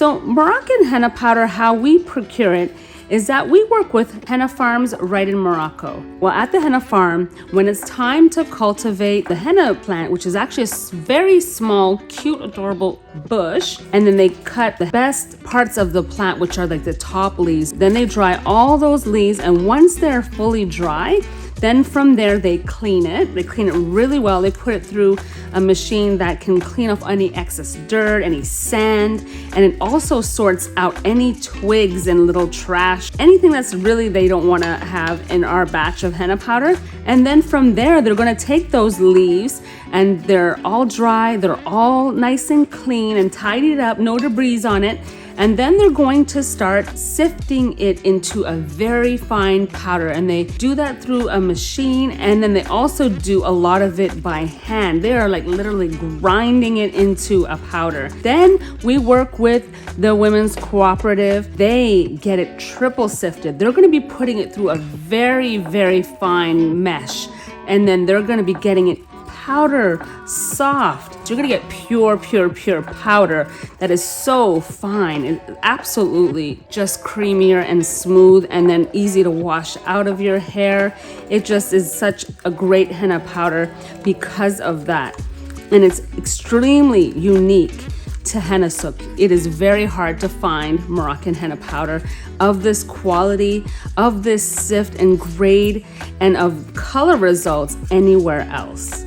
So Moroccan henna powder, how we procure it is that we work with henna farms right in Morocco. Well, at the henna farm, when it's time to cultivate the henna plant, which is actually a very small, cute, adorable bush, and then they cut the best parts of the plant, which are like the top leaves. Then they dry all those leaves, and once they're fully dry, then from there they clean it. They clean it really well. They put it through a machine that can clean off any excess dirt, any sand, and it also sorts out any twigs and little trash, anything that's really they don't want to have in our batch of henna powder. And then from there, they're going to take those leaves and they're all dry, they're all nice and clean and tidied up, no debris on it. And then they're going to start sifting it into a very fine powder. And they do that through a machine. And then they also do a lot of it by hand. They are like literally grinding it into a powder. Then we work with the women's cooperative. They get it triple sifted. They're going to be putting it through a very, very fine mesh. And then they're going to be getting it powder soft. So you're gonna get pure powder that is so fine and absolutely just creamier and smooth, and then easy to wash out of your hair. It just is such a great henna powder because of that. And it's extremely unique to Hennasooq. It is very hard to find Moroccan henna powder of this quality, of this sift and grade, and of color results anywhere else.